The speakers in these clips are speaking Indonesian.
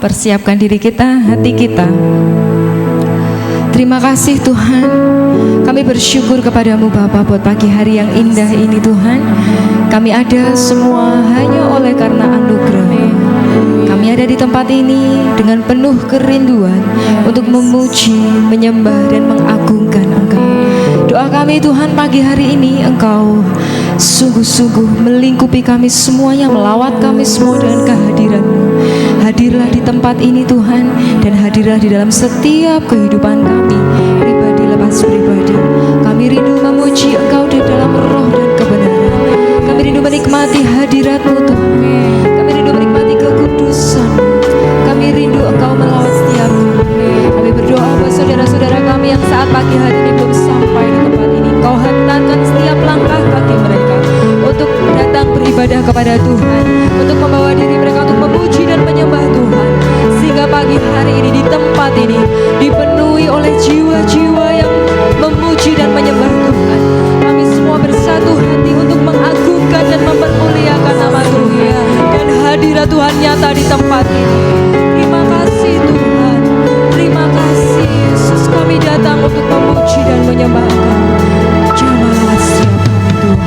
persiapkan diri kita, hati kita. Terima kasih Tuhan, kami bersyukur kepadamu Bapa buat pagi hari yang indah ini Tuhan. Kami ada semua hanya oleh karena anugerah-Mu. Kami ada di tempat ini dengan penuh kerinduan untuk memuji, menyembah dan mengagungkan Engkau. Doa kami Tuhan pagi hari ini Engkau sungguh-sungguh melingkupi kami semuanya, melawat kami semua dengan kehadiran-Mu. Hadirlah di tempat ini Tuhan, dan hadirlah di dalam setiap kehidupan kami, pribadi lepas pribadi. Kami rindu memuji Engkau di dalam roh dan kebenaran. Kami rindu menikmati hadirat-Mu Tuhan. Kami rindu menikmati kekudusan-Mu. Kami rindu Engkau melawat setiap kami. Kami berdoa buat saudara-saudara kami yang saat pagi hari ini belum sampai di tempat ini. Engkau hantarkan setiap langkah kaki mereka untuk datang beribadah kepada Tuhan, untuk membawa diri mereka untuk memuji dan menyembah Tuhan, sehingga pagi hari ini di tempat ini dipenuhi oleh jiwa-jiwa yang memuji dan menyembah Tuhan. Kami semua bersatu hati untuk mengagungkan dan mempermuliakan nama Tuhan, dan hadirat Tuhan nyata di tempat ini. Terima kasih Tuhan, terima kasih Yesus, kami datang untuk memuji dan menyembah Engkau. Jamahlah setiap kami Tuhan.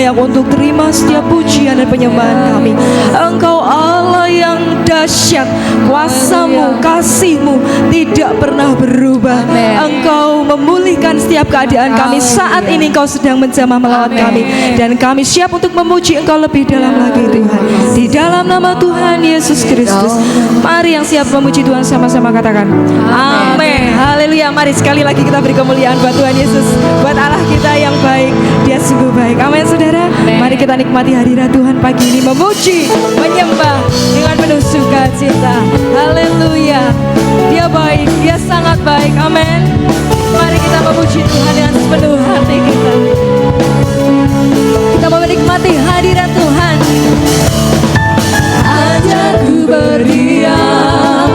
layak untuk terima setiap pujian dan penyembahan kami. Engkau Allah yang dahsyat, kuasa-Mu, kasih-Mu tidak pernah berubah. Engkau memulihkan setiap keadaan kami. Saat ini Engkau sedang menjamah melawat kami, dan kami siap untuk memuji Engkau lebih dalam lagi Tuhan. Di dalam nama Tuhan Yesus Kristus, mari yang siap memuji Tuhan sama-sama katakan amin. Haleluya. Mari sekali lagi kita beri kemuliaan buat Tuhan Yesus, buat Allah kita yang baik. Dia sungguh baik. Amin saudara. Mari kita nikmati hadirat Tuhan pagi ini, memuji, menyembah dengan penuh sukacita. Haleluya. Dia baik, Dia sangat baik. Amin. Mari kita memuji Tuhan dengan sepenuh hati kita. Kita mau menikmati hadirat Tuhan. Ajakku berdiam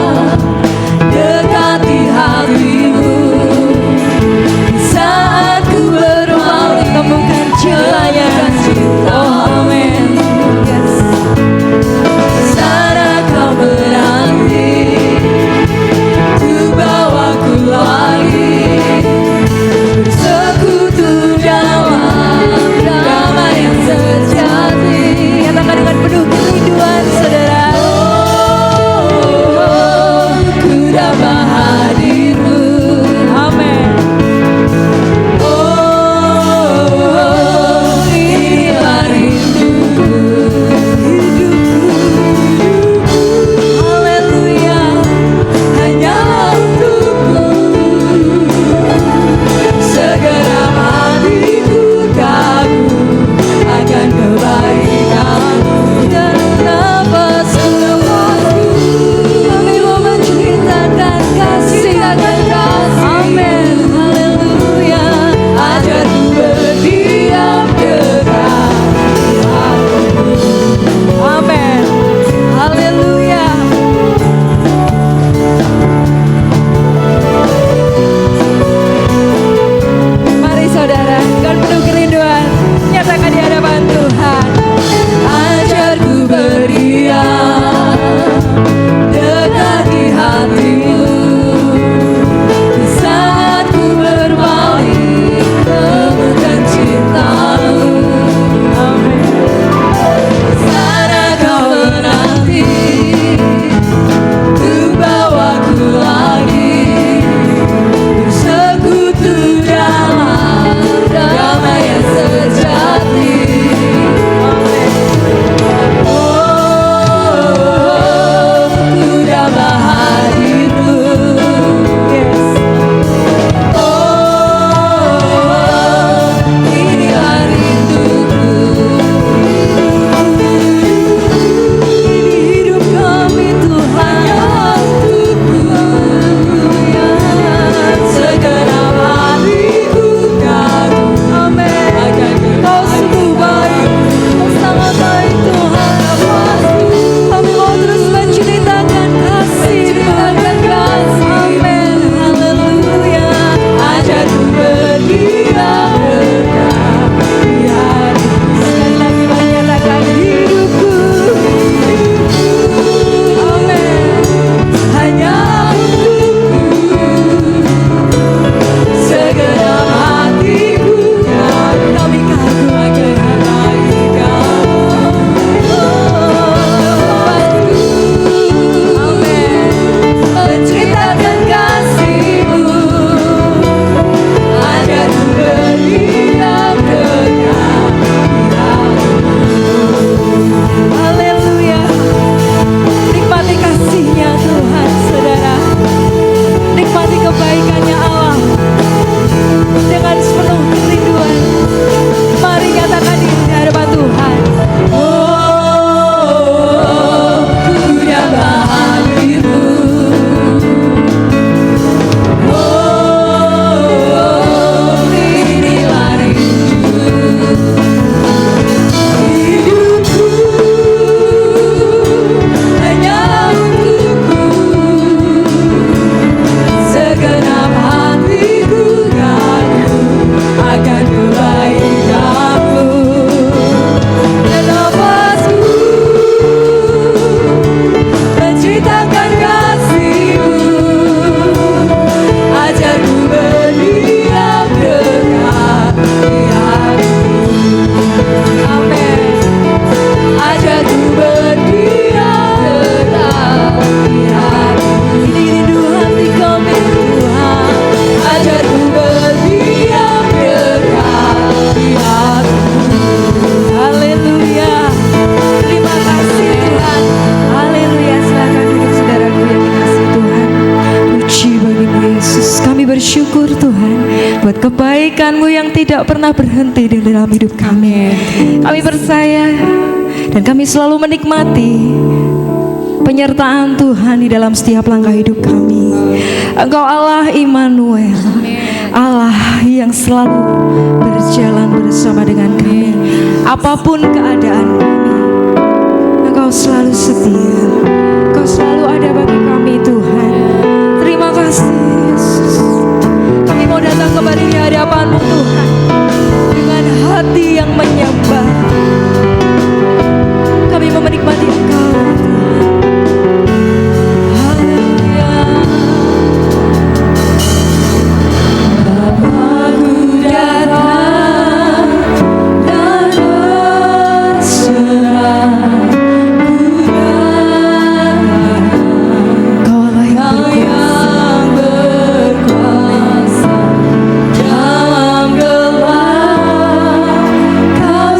dekati hatimu, saat ku berdoa temukan cintanya. Oh amin. Yes. Sana kau menanti, ku bawa ku lagi bersekutu dalam tak pernah berhenti di dalam hidup kami. Kami percaya dan kami selalu menikmati penyertaan Tuhan di dalam setiap langkah hidup kami. Engkau Allah Immanuel, Allah yang selalu berjalan bersama dengan kami. Apapun keadaan kami, Engkau selalu setia. Engkau selalu ada bagi kami Tuhan. Terima kasih Yesus. Kami mau datang kembali di hadapan-Mu Tuhan dengan hati yang menyembah. Kami mau menikmati Engkau Tuhan. Haleluya. Bapa-Ku datang dan berserah. Berkuasa dalam gelap, Kau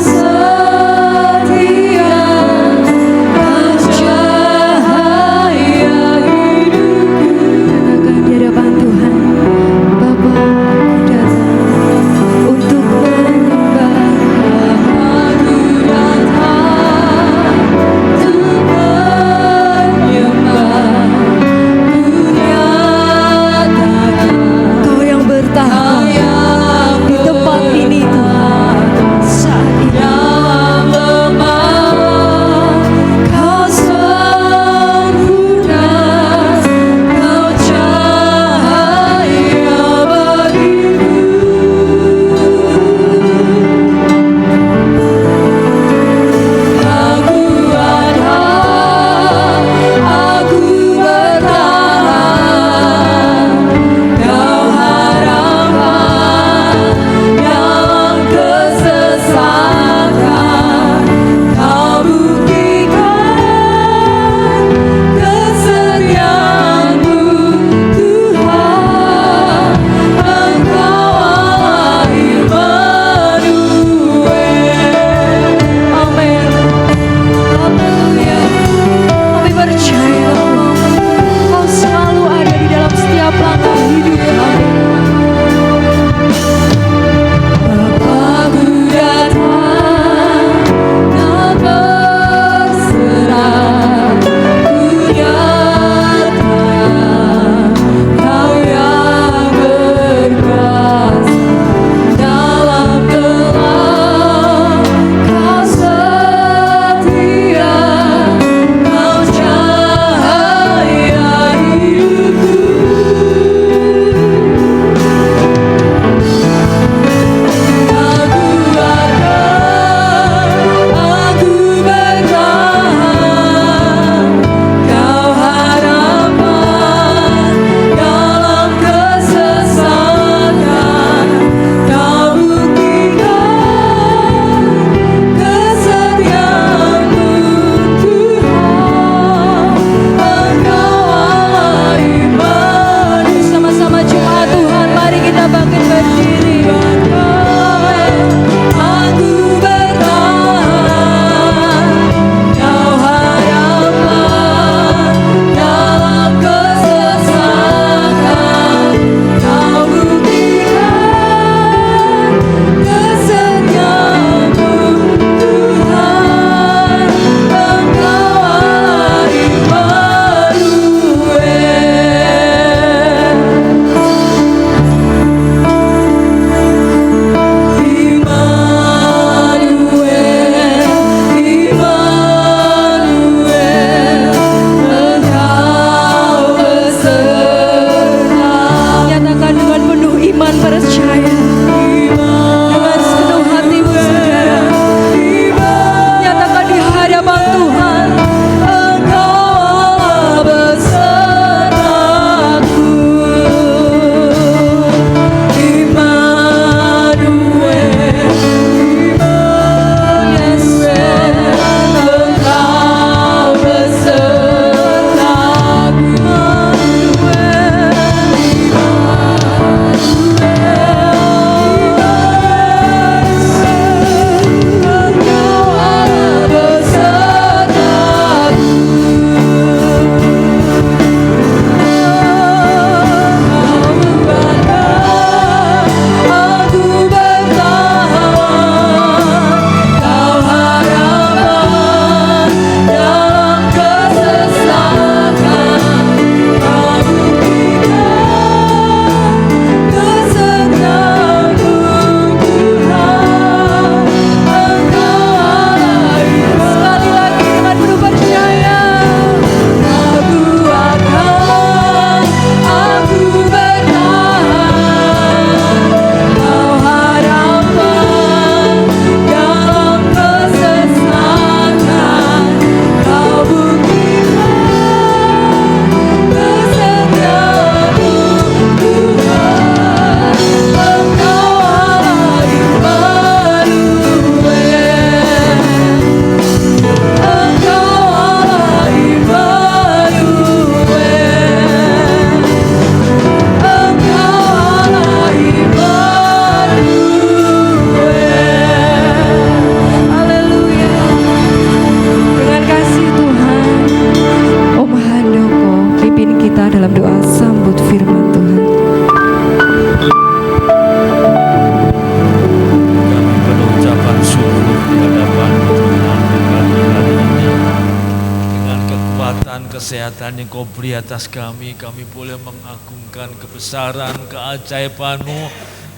kesehatan yang Kau beri atas kami boleh mengagungkan kebesaran, keajaiban-Mu.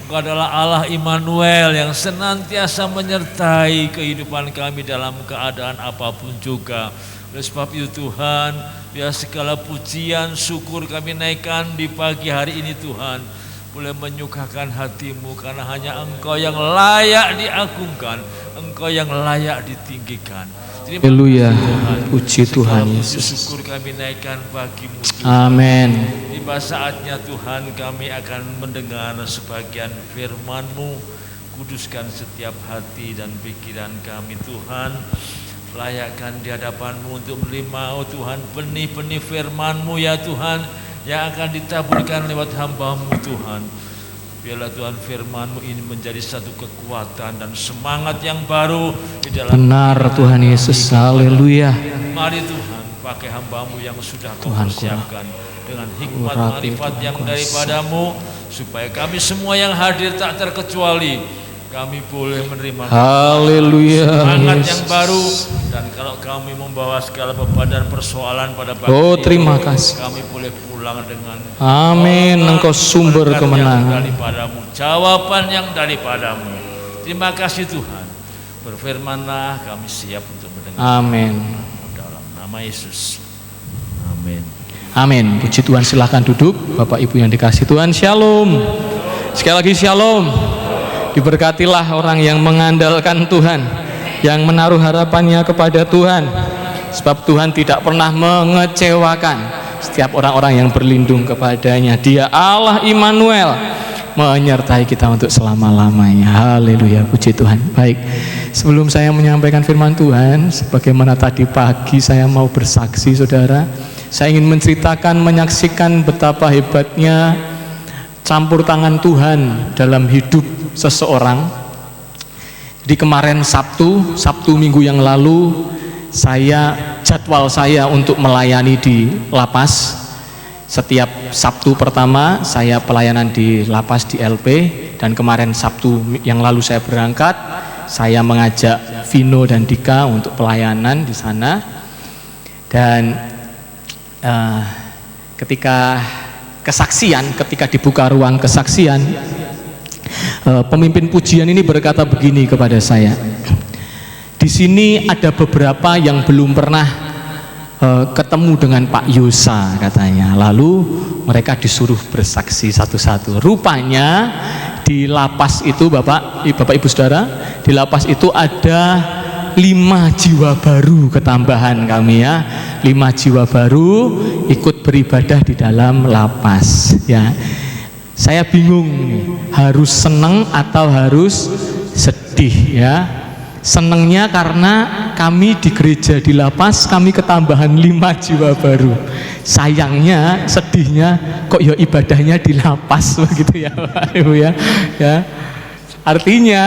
Engkau adalah Allah Immanuel yang senantiasa menyertai kehidupan kami dalam keadaan apapun juga. Oleh sebab itu Tuhan, biar segala pujian, syukur kami naikkan di pagi hari ini Tuhan, boleh menyukakan hati-Mu, karena hanya Engkau yang layak diagungkan, Engkau yang layak ditinggikan. Haleluya, puji Tuhan Yesus. Syukur kami naikkan bagi-Mu Tuhan. Amin. Tiba saatnya Tuhan kami akan mendengar sebagian firman-Mu. Kuduskan setiap hati dan pikiran kami Tuhan. Layakkan di hadapan-Mu untuk menerima Tuhan benih-benih firman-Mu ya Tuhan, yang akan ditaburkan lewat hamba-Mu Tuhan. Biarlah Tuhan firman-Mu ini menjadi satu kekuatan dan semangat yang baru di dalam. Benar Tuhan Yesus, haleluya. Mari Tuhan, pakai hamba-Mu yang sudah Kau persiapkan dengan hikmat marifat yang daripada-Mu, supaya kami semua yang hadir tak terkecuali, kami boleh menerima semangat yang baru. Dan kalau kami membawa segala beban dan persoalan pada pagi ini, terima kasih, kami boleh pulang dengan amin. Engkau sumber kemenangan, daripada-Mu, jawaban yang daripada-Mu. Terima kasih Tuhan. Berfirmanlah, kami siap untuk mendengar. Amin. Dalam nama Yesus. Amin. Amin. Puji Tuhan, silahkan duduk. Bapak Ibu yang dikasihi Tuhan, shalom. Sekali lagi shalom. Diberkatilah orang yang mengandalkan Tuhan, yang menaruh harapannya kepada Tuhan, sebab Tuhan tidak pernah mengecewakan setiap orang-orang yang berlindung kepadanya. Dia Allah Immanuel, menyertai kita untuk selama-lamanya. Haleluya, puji Tuhan. Baik, sebelum saya menyampaikan firman Tuhan, sebagaimana tadi pagi saya mau bersaksi saudara, saya ingin menceritakan, menyaksikan betapa hebatnya campur tangan Tuhan dalam hidup seseorang. Di kemarin Sabtu minggu yang lalu, jadwal saya untuk melayani di lapas. Setiap Sabtu pertama saya pelayanan di lapas di LP, dan kemarin Sabtu yang lalu saya berangkat, saya mengajak Vino dan Dika untuk pelayanan di sana. Dan ketika dibuka ruang kesaksian, pemimpin pujian ini berkata begini kepada saya, di sini ada beberapa yang belum pernah ketemu dengan Pak Yosa katanya. Lalu mereka disuruh bersaksi satu-satu. Rupanya di lapas itu Bapak Ibu Saudara, di lapas itu ada 5 jiwa baru ketambahan kami ya. 5 jiwa baru ikut beribadah di dalam lapas ya. Saya bingung nih, harus senang atau harus sedih ya. Senengnya karena kami di gereja di lapas, kami ketambahan 5 jiwa baru. Sayangnya, sedihnya kok ya ibadahnya di lapas begitu ya Pak Ibu ya. Artinya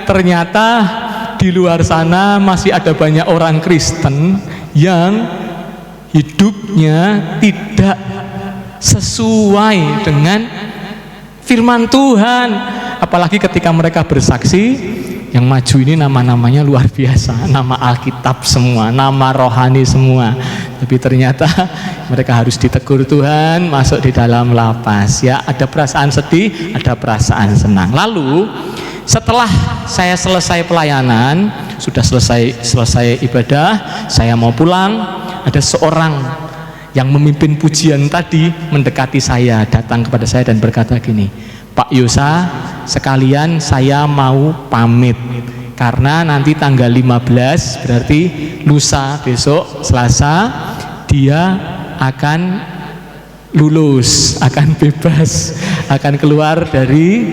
ternyata di luar sana masih ada banyak orang Kristen yang hidupnya tidak sesuai dengan firman Tuhan. Apalagi ketika mereka bersaksi, yang maju ini nama-namanya luar biasa, nama Alkitab semua, nama rohani semua. Tapi ternyata mereka harus ditegur Tuhan, masuk di dalam lapas ya. Ada perasaan sedih, ada perasaan senang. Lalu setelah saya selesai pelayanan, sudah selesai ibadah, saya mau pulang, ada seorang yang memimpin pujian tadi mendekati saya, datang kepada saya dan berkata gini, Pak Yosa, sekalian saya mau pamit karena nanti tanggal 15, berarti lusa, besok Selasa, dia akan lulus, akan bebas, akan keluar dari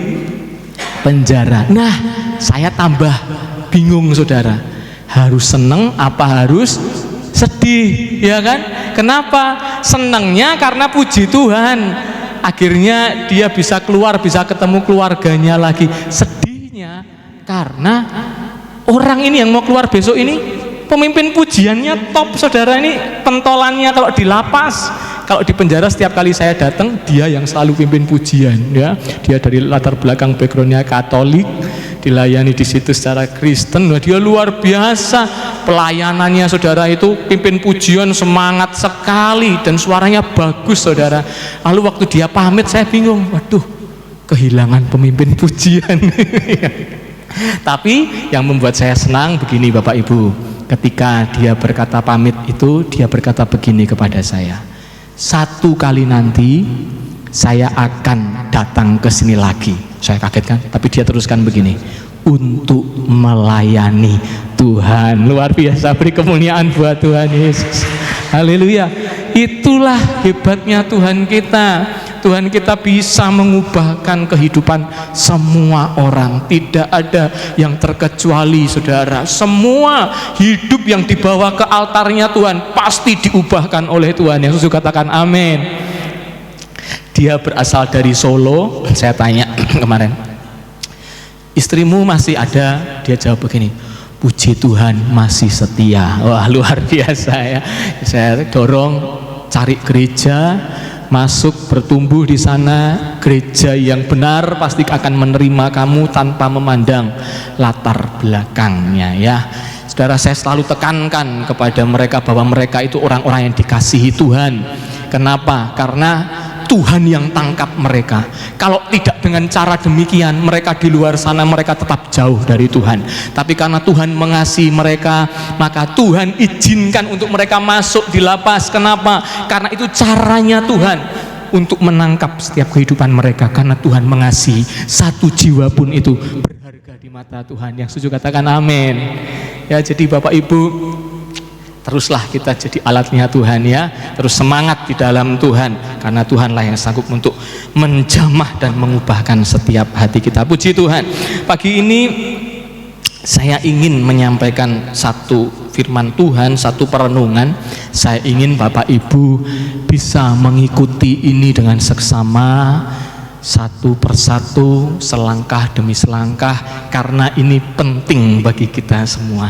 penjara. Nah, saya tambah bingung saudara, harus seneng apa harus sedih ya kan? Kenapa? Senengnya karena puji Tuhan, akhirnya dia bisa keluar, bisa ketemu keluarganya lagi. Sedihnya karena orang ini yang mau keluar besok ini pemimpin pujiannya top saudara, ini pentolannya kalau di lapas, kalau di penjara setiap kali saya datang dia yang selalu pimpin pujian ya. Dia dari latar belakang backgroundnya Katolik dilayani di situ secara Kristen. Wah, dia luar biasa pelayanannya, saudara. Itu pimpin pujian semangat sekali dan suaranya bagus, saudara. Lalu waktu dia pamit saya bingung, waduh, kehilangan pemimpin pujian. Tapi yang membuat saya senang begini Bapak Ibu, ketika dia berkata pamit itu, dia berkata begini kepada saya, satu kali nanti saya akan datang ke sini lagi. Saya kaget kan, tapi dia teruskan begini, untuk melayani Tuhan. Luar biasa, beri kemuliaan buat Tuhan Yesus. Haleluya. Itulah hebatnya Tuhan kita. Tuhan kita bisa mengubahkan kehidupan semua orang. Tidak ada yang terkecuali, saudara. Semua hidup yang dibawa ke altarnya Tuhan pasti diubahkan oleh Tuhan. Yang Yesus katakan amin. Dia berasal dari Solo. Saya tanya kemarin, istrimu masih ada? Dia jawab begini, puji Tuhan masih setia. Wah, luar biasa ya. Saya dorong cari gereja, masuk, bertumbuh di sana. Gereja yang benar pasti akan menerima kamu tanpa memandang latar belakangnya ya. Saudara, saya selalu tekankan kepada mereka bahwa mereka itu orang-orang yang dikasihi Tuhan. Kenapa? Karena Tuhan yang tangkap mereka. Kalau tidak dengan cara demikian, mereka di luar sana mereka tetap jauh dari Tuhan. Tapi karena Tuhan mengasihi mereka, maka Tuhan izinkan untuk mereka masuk di lapas. Kenapa? Karena itu caranya Tuhan untuk menangkap setiap kehidupan mereka. Karena Tuhan mengasihi, satu jiwa pun itu berharga di mata Tuhan. Yang setuju katakan amin. Ya, jadi Bapak Ibu, teruslah kita jadi alatnya Tuhan ya. Terus semangat di dalam Tuhan, karena Tuhanlah yang sanggup untuk menjamah dan mengubahkan setiap hati kita. Puji Tuhan. Pagi ini saya ingin menyampaikan satu firman Tuhan, satu perenungan. Saya ingin Bapak Ibu bisa mengikuti ini dengan seksama, satu persatu, selangkah demi selangkah, karena ini penting bagi kita semua.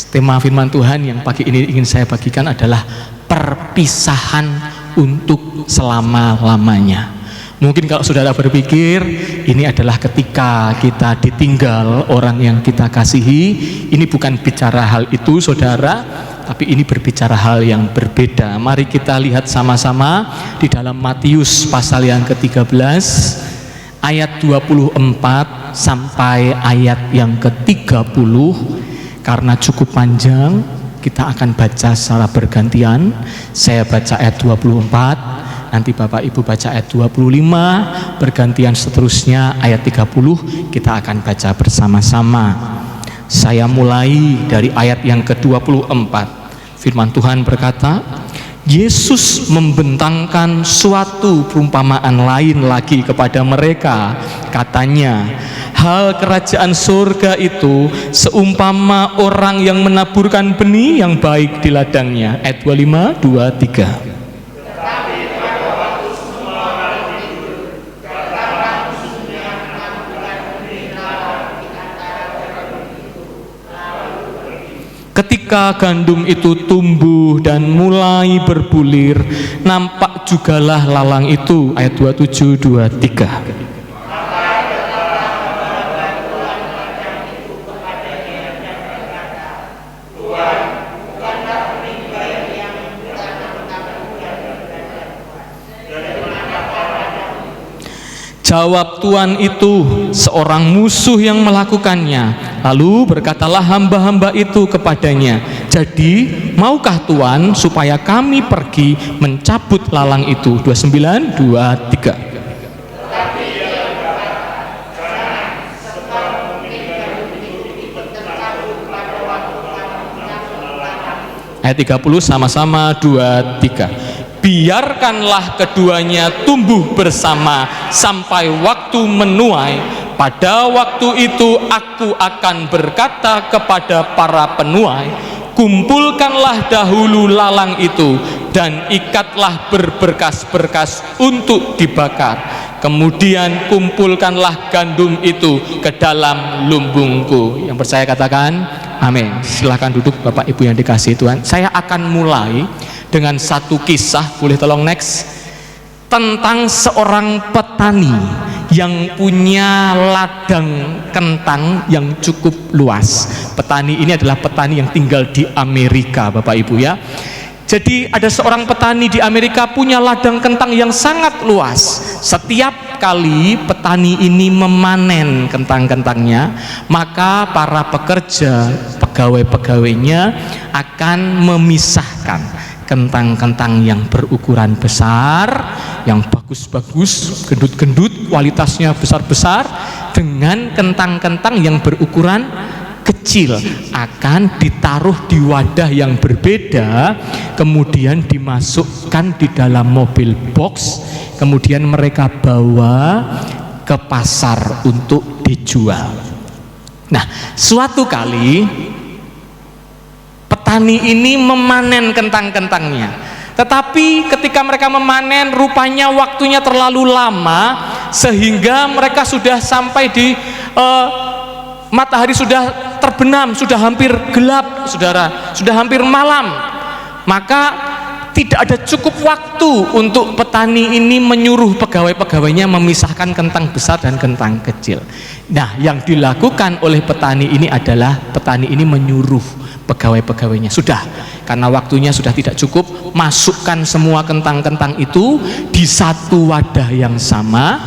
Tema firman Tuhan yang pagi ini ingin saya bagikan adalah perpisahan untuk selama-lamanya. Mungkin kalau saudara berpikir ini adalah ketika kita ditinggal orang yang kita kasihi, ini bukan bicara hal itu, saudara, tapi ini berbicara hal yang berbeda. Mari kita lihat sama-sama di dalam Matius pasal yang ke-13 ayat 24 sampai ayat yang ke-30. Karena cukup panjang, kita akan baca secara bergantian. Saya baca ayat 24, nanti Bapak Ibu baca ayat 25, bergantian seterusnya ayat 30 kita akan baca bersama-sama. Saya mulai dari ayat yang ke-24. Firman Tuhan berkata, Yesus membentangkan suatu perumpamaan lain lagi kepada mereka. Katanya, hal kerajaan surga itu seumpama orang yang menaburkan benih yang baik di ladangnya. Ayat 25, 2, 3. Ketika gandum itu tumbuh dan mulai berbulir, nampak jugalah lalang itu. Ayat 27, 23. Jawab Tuhan itu, seorang musuh yang melakukannya. Lalu berkatalah hamba-hamba itu kepadanya, jadi maukah Tuhan supaya kami pergi mencabut lalang itu? 29, 2, 3. Ayat 30 sama-sama, 2, 3. Biarkanlah keduanya tumbuh bersama sampai waktu menuai. Pada waktu itu aku akan berkata kepada para penuai, kumpulkanlah dahulu lalang itu dan ikatlah berberkas-berkas untuk dibakar. Kemudian kumpulkanlah gandum itu ke dalam lumbungku. Yang percaya katakan amin. Silahkan duduk Bapak Ibu yang dikasihi Tuhan. Saya akan mulai dengan satu kisah, boleh tolong next, tentang seorang petani yang punya ladang kentang yang cukup luas. Petani ini adalah petani yang tinggal di Amerika, Bapak Ibu ya. Jadi ada seorang petani di Amerika punya ladang kentang yang sangat luas. Setiap kali petani ini memanen kentang-kentangnya, maka para pekerja, pegawai-pegawainya akan memisahkan kentang-kentang yang berukuran besar, yang bagus-bagus, gendut-gendut, kualitasnya besar-besar, dengan kentang-kentang yang berukuran kecil, akan ditaruh di wadah yang berbeda, kemudian dimasukkan di dalam mobil box, kemudian mereka bawa ke pasar untuk dijual. Nah, suatu kali petani ini memanen kentang-kentangnya, tetapi ketika mereka memanen rupanya waktunya terlalu lama, sehingga mereka sudah sampai di matahari sudah terbenam, sudah hampir gelap, saudara, sudah hampir malam. Maka tidak ada cukup waktu untuk petani ini menyuruh pegawai-pegawainya memisahkan kentang besar dan kentang kecil. Nah, yang dilakukan oleh petani ini adalah petani ini menyuruh pegawai-pegawainya, sudah, karena waktunya sudah tidak cukup, masukkan semua kentang-kentang itu di satu wadah yang sama,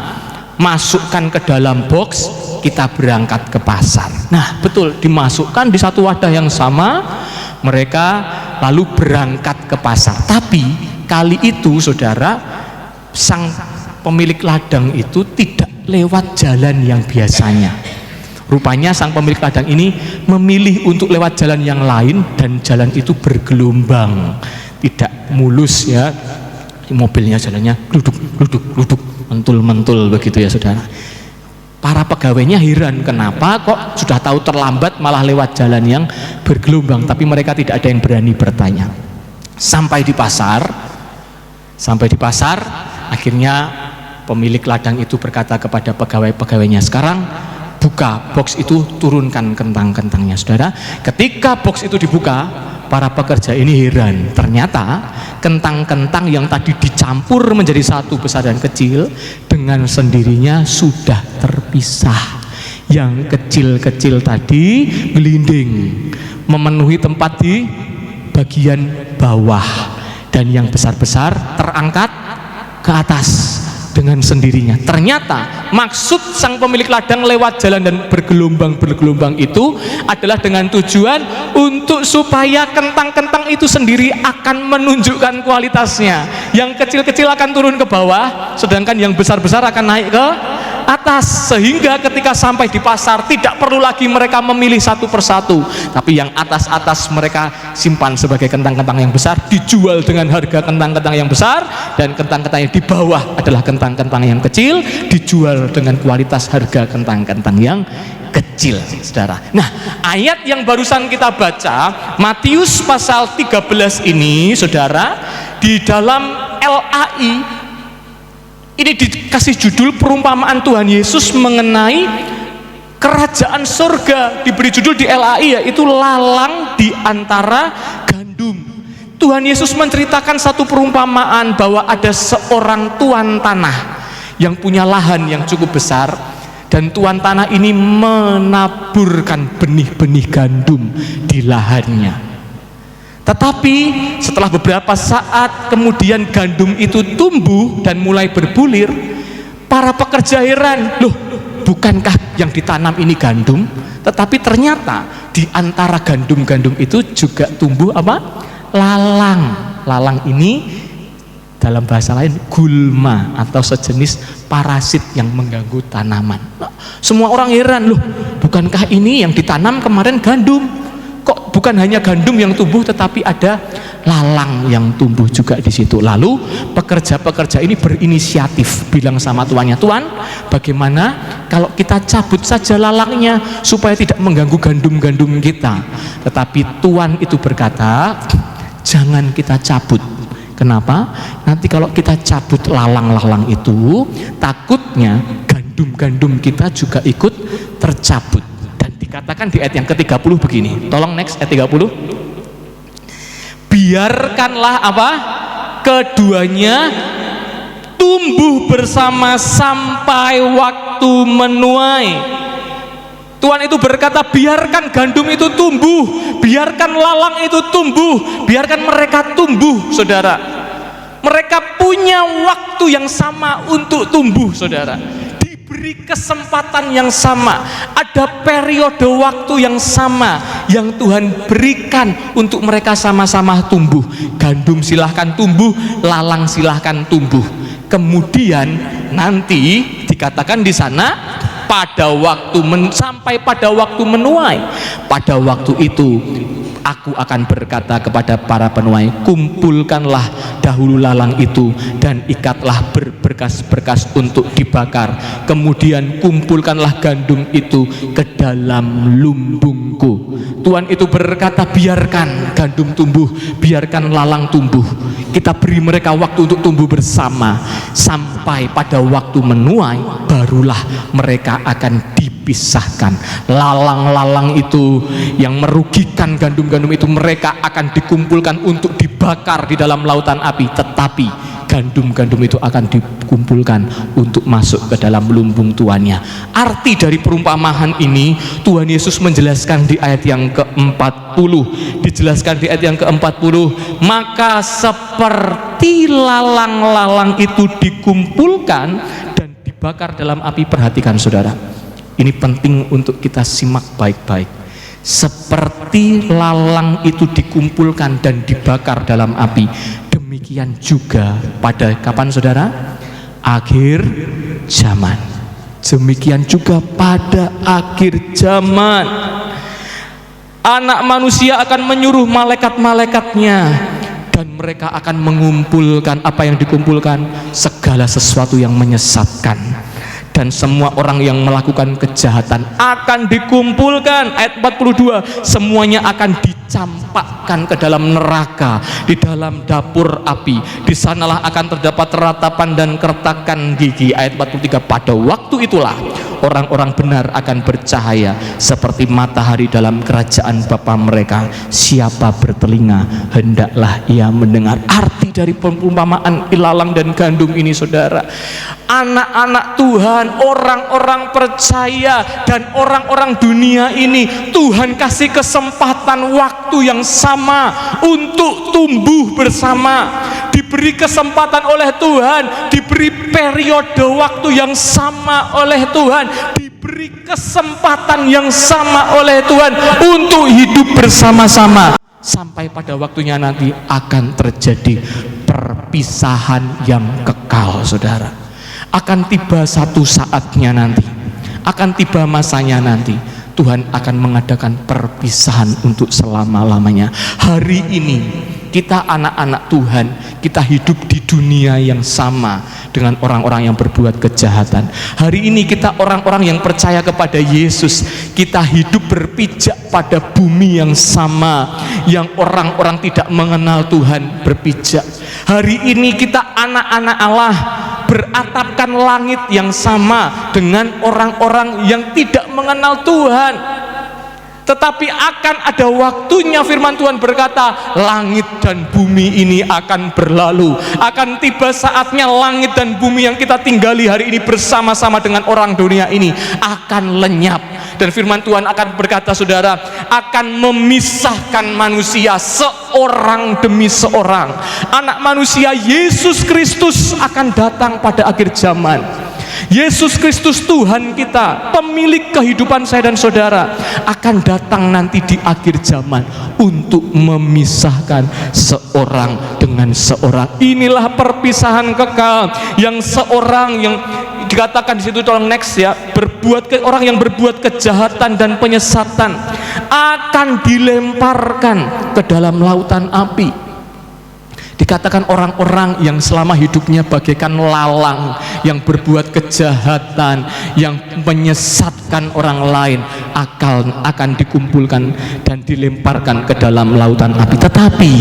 masukkan ke dalam box, kita berangkat ke pasar. Nah, betul, dimasukkan di satu wadah yang sama, mereka lalu berangkat ke pasar. Tapi kali itu, saudara, sang pemilik ladang itu tidak lewat jalan yang biasanya. Rupanya sang pemilik ladang ini memilih untuk lewat jalan yang lain, dan jalan itu bergelombang, tidak mulus ya. Mobilnya jalannya gluduk, mentul begitu ya, saudara. Para pegawainya heran, kenapa kok sudah tahu terlambat malah lewat jalan yang bergelombang, tapi mereka tidak ada yang berani bertanya. Sampai di pasar, akhirnya pemilik ladang itu berkata kepada pegawai-pegawainya, sekarang buka box itu, turunkan kentang-kentangnya. Saudara, ketika box itu dibuka, para pekerja ini heran, ternyata kentang-kentang yang tadi dicampur menjadi satu besar dan kecil dengan sendirinya sudah terpisah. Yang kecil-kecil tadi gelinding memenuhi tempat di bagian bawah, dan yang besar-besar terangkat ke atas dengan sendirinya. Ternyata maksud sang pemilik ladang lewat jalan dan bergelombang itu adalah dengan tujuan untuk supaya kentang-kentang itu sendiri akan menunjukkan kualitasnya. Yang kecil-kecil akan turun ke bawah, sedangkan yang besar-besar akan naik ke atas, sehingga ketika sampai di pasar tidak perlu lagi mereka memilih satu persatu, tapi yang atas-atas mereka simpan sebagai kentang-kentang yang besar, dijual dengan harga kentang-kentang yang besar, dan kentang-kentang yang di bawah adalah kentang-kentang yang kecil, dijual dengan kualitas harga kentang-kentang yang kecil, saudara. Nah, ayat yang barusan kita baca, Matius pasal 13 ini, saudara, di dalam LAI ini dikasih judul perumpamaan Tuhan Yesus mengenai kerajaan surga. Diberi judul di LAI, yaitu lalang di antara gandum. Tuhan Yesus menceritakan satu perumpamaan bahwa ada seorang tuan tanah yang punya lahan yang cukup besar, dan tuan tanah ini menaburkan benih-benih gandum di lahannya. Tetapi setelah beberapa saat kemudian gandum itu tumbuh dan mulai berbulir. Para pekerja heran, loh, bukankah yang ditanam ini gandum? Tetapi ternyata di antara gandum-gandum itu juga tumbuh apa? Lalang. Lalang ini dalam bahasa lain gulma atau sejenis parasit yang mengganggu tanaman. Nah, semua orang heran, loh, bukankah ini yang ditanam kemarin gandum? Kok bukan hanya gandum yang tumbuh, tetapi ada lalang yang tumbuh juga di situ. Lalu pekerja-pekerja ini berinisiatif bilang sama tuannya, "Tuan, bagaimana kalau kita cabut saja lalangnya supaya tidak mengganggu gandum-gandum kita?" Tetapi tuan itu berkata, "Jangan kita cabut." Kenapa? Nanti kalau kita cabut lalang-lalang itu, takutnya gandum-gandum kita juga ikut tercabut. Dikatakan di ayat yang ke-30 begini, tolong next ayat 30. Biarkanlah apa? Keduanya tumbuh bersama sampai waktu menuai. Tuhan itu berkata, biarkan gandum itu tumbuh, biarkan lalang itu tumbuh, biarkan mereka tumbuh, saudara. Mereka punya waktu yang sama untuk tumbuh, saudara. Diberi kesempatan yang sama, ada periode waktu yang sama yang Tuhan berikan untuk mereka sama-sama tumbuh. Gandum silahkan tumbuh, lalang silahkan tumbuh. Kemudian nanti dikatakan di sana, pada waktu sampai pada waktu menuai. Pada waktu itu aku akan berkata kepada para penuai, kumpulkanlah dahulu lalang itu dan ikatlah berberkas-berkas untuk dibakar. Kemudian kumpulkanlah gandum itu ke dalam lumbungku. Tuhan itu berkata, biarkan gandum tumbuh, biarkan lalang tumbuh. Kita beri mereka waktu untuk tumbuh bersama. Sampai pada waktu menuai, barulah mereka akan dipisahkan. Lalang-lalang itu yang merugikan gandum-gandum itu, mereka akan dikumpulkan untuk dibakar di dalam lautan api. Tetapi gandum-gandum itu akan dikumpulkan untuk masuk ke dalam lumbung tuannya. Arti dari perumpamaan ini Tuhan Yesus menjelaskan di ayat yang ke-40. Dijelaskan di ayat yang ke-40, maka seperti lalang-lalang itu dikumpulkan dan dibakar dalam api. Perhatikan saudara, ini penting untuk kita simak baik-baik. Seperti lalang itu dikumpulkan dan dibakar dalam api, demikian juga pada kapan saudara? Akhir zaman. Demikian juga pada akhir zaman. Anak manusia akan menyuruh malaikat-malaikatnya, dan mereka akan mengumpulkan apa yang dikumpulkan, segala sesuatu yang menyesatkan. Dan semua orang yang melakukan kejahatan akan dikumpulkan. Ayat 42, semuanya akan dicampakkan ke dalam neraka, di dalam dapur api. Di sanalah akan terdapat ratapan dan kertakan gigi. Ayat 43, pada waktu itulah orang-orang benar akan bercahaya seperti matahari dalam kerajaan Bapa mereka. Siapa bertelinga, hendaklah ia mendengar. Arti dari perumpamaan ilalang dan gandum ini saudara, anak-anak Tuhan, orang-orang percaya dan orang-orang dunia ini, Tuhan kasih kesempatan waktu yang sama untuk tumbuh bersama. Diberi kesempatan oleh Tuhan, diberi periode waktu yang sama oleh Tuhan, diberi kesempatan yang sama oleh Tuhan untuk hidup bersama-sama. Sampai pada waktunya nanti akan terjadi perpisahan yang kekal saudara. Akan tiba satu saatnya nanti, akan tiba masanya nanti, Tuhan akan mengadakan perpisahan untuk selama-lamanya. Hari ini kita anak-anak Tuhan, kita hidup di dunia yang sama dengan orang-orang yang berbuat kejahatan. Hari ini kita orang-orang yang percaya kepada Yesus, kita hidup berpijak pada bumi yang sama yang orang-orang tidak mengenal Tuhan berpijak. Hari ini kita anak-anak Allah, beratapkan langit yang sama dengan orang-orang yang tidak mengenal Tuhan. Tetapi akan ada waktunya, firman Tuhan berkata, langit dan bumi ini akan berlalu. Akan tiba saatnya langit dan bumi yang kita tinggali hari ini bersama-sama dengan orang dunia ini akan lenyap. Dan firman Tuhan akan berkata saudara, akan memisahkan manusia seorang demi seorang. Anak manusia Yesus Kristus akan datang pada akhir zaman. Yesus Kristus Tuhan kita, pemilik kehidupan saya dan saudara, akan datang nanti di akhir zaman untuk memisahkan seorang dengan seorang. Inilah perpisahan kekal yang seorang yang dikatakan di situ, tolong next ya, orang yang berbuat kejahatan dan penyesatan akan dilemparkan ke dalam lautan api. Dikatakan orang-orang yang selama hidupnya bagaikan lalang, yang berbuat kejahatan, yang menyesatkan orang lain, akan dikumpulkan dan dilemparkan ke dalam lautan api. Tetapi